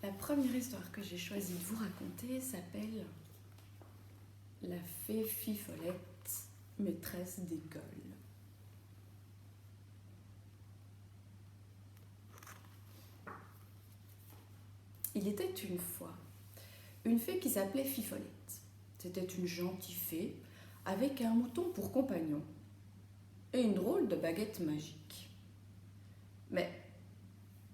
La première histoire que j'ai choisi de vous raconter s'appelle La fée Fifolette, maîtresse d'école. Il était une fois une fée qui s'appelait Fifolette. C'était une gentille fée avec un mouton pour compagnon et une drôle de baguette magique. Mais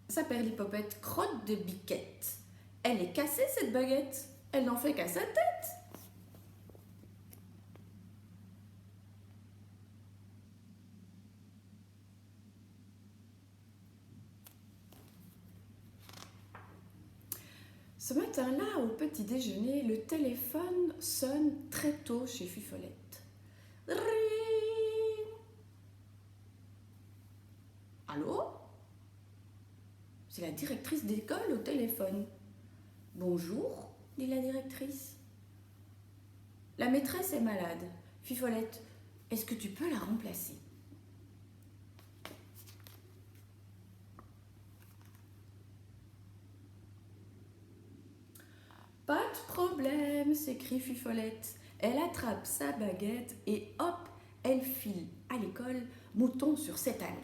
sa perlipopette crotte de biquette. Elle est cassée cette baguette, elle n'en fait qu'à sa tête. Ce matin-là, au petit déjeuner, le téléphone sonne très tôt chez Fifolette. Ring. Allô? C'est la directrice d'école au téléphone. Bonjour, dit la directrice. La maîtresse est malade. Fifolette, est-ce que tu peux la remplacer? Pas de problème, s'écrie Fifolette. Elle attrape sa baguette et hop, elle file à l'école, mouton sur ses talons.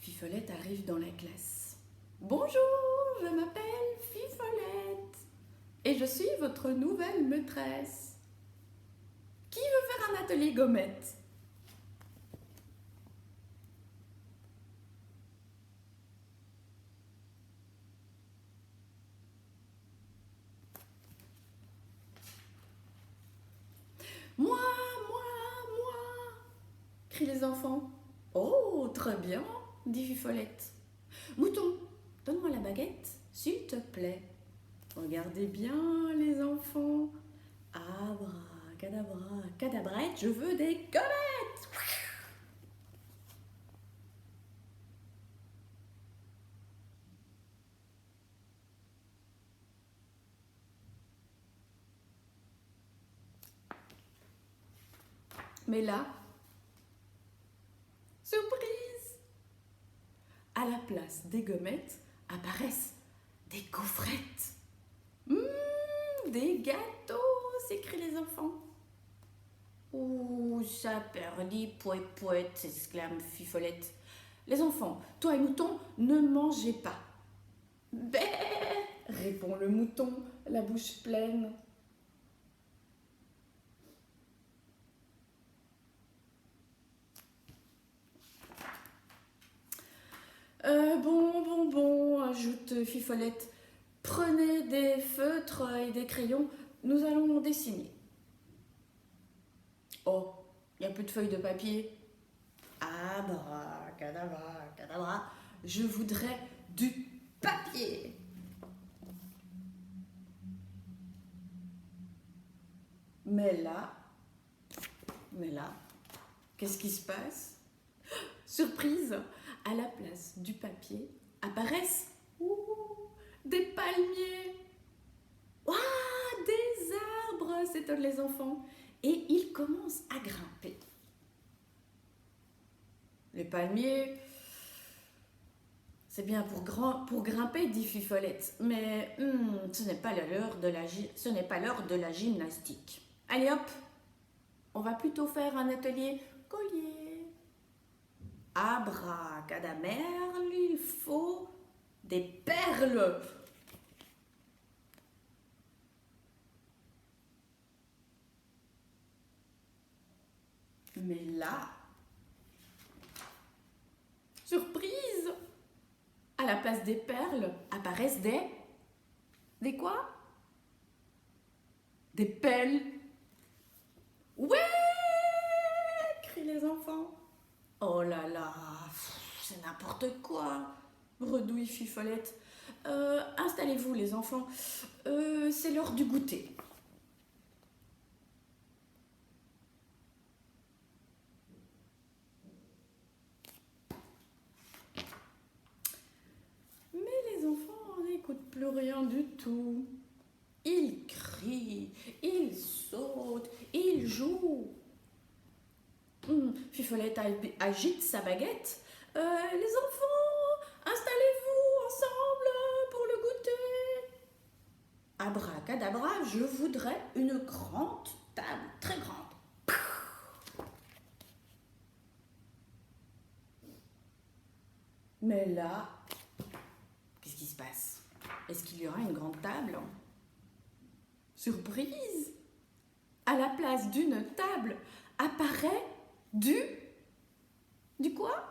Fifolette arrive dans la classe. Bonjour, je m'appelle Fifolette et je suis votre nouvelle maîtresse. Qui veut faire un atelier gommette? Moi, crient les enfants. Oh, très bien, dit Fifolette. Mouton, donne-moi la baguette, s'il te plaît. Regardez bien, les enfants. Abracadabra, cadabrette, je veux des gommettes. Mais là, surprise! À la place des gommettes apparaissent des gaufrettes. Des gâteaux, s'écrient les enfants. Ouh, ça perdit, pouet, s'exclame Fifolette. Les enfants, toi et Mouton, ne mangez pas. Bé, répond le mouton, la bouche pleine. Bon, ajoute Fifolette. Prenez des feutres et des crayons, nous allons dessiner. Oh, il n'y a plus de feuilles de papier. Abracadabra, je voudrais du papier. Mais là, qu'est-ce qui se passe? Surprise, à la place du papier apparaissent des palmiers. Ouah, des arbres, s'étonnent les enfants. Et ils commencent à grimper. Les palmiers, c'est bien pour grimper, dit Fifolette, mais ce n'est pas l'heure de la gymnastique. Allez hop, on va plutôt faire un atelier collier. Abracadamerle, il faut des perles. Mais là, surprise, à la place des perles apparaissent des quoi? Des pelles. Ouais, crient les enfants. Oh là là, c'est n'importe quoi, bredouille Fifolette. Installez-vous les enfants, c'est l'heure du goûter. Mais les enfants n'écoutent plus rien du tout. Ils crient, ils sautent, ils jouent. Fifolette agite sa baguette. Les enfants, installez-vous ensemble pour le goûter. Abracadabra, je voudrais une grande table, très grande. Mais là, qu'est-ce qui se passe? Est-ce qu'il y aura une grande table? Surprise! À la place d'une table apparaît du quoi?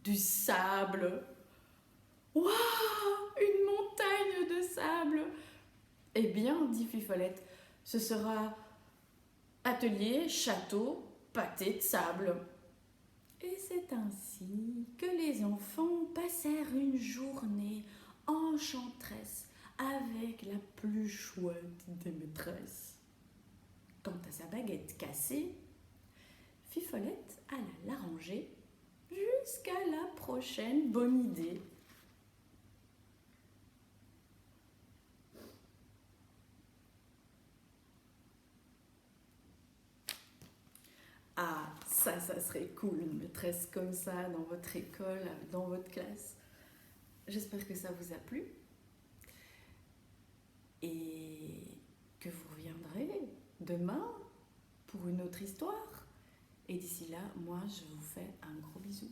Du sable. Waouh! Une montagne de sable. Eh bien, dit Fifolette, ce sera atelier, château, pâté de sable. Et c'est ainsi que les enfants passèrent une journée enchanteresse avec la plus chouette des maîtresses. Quant à sa baguette cassée, Fifolette alla l'arranger jusqu'à la prochaine bonne idée. Ah, ça serait cool, une maîtresse comme ça dans votre école, dans votre classe. J'espère que ça vous a plu et que vous reviendrez demain pour une autre histoire. Et d'ici là, moi, je vous fais un gros bisou.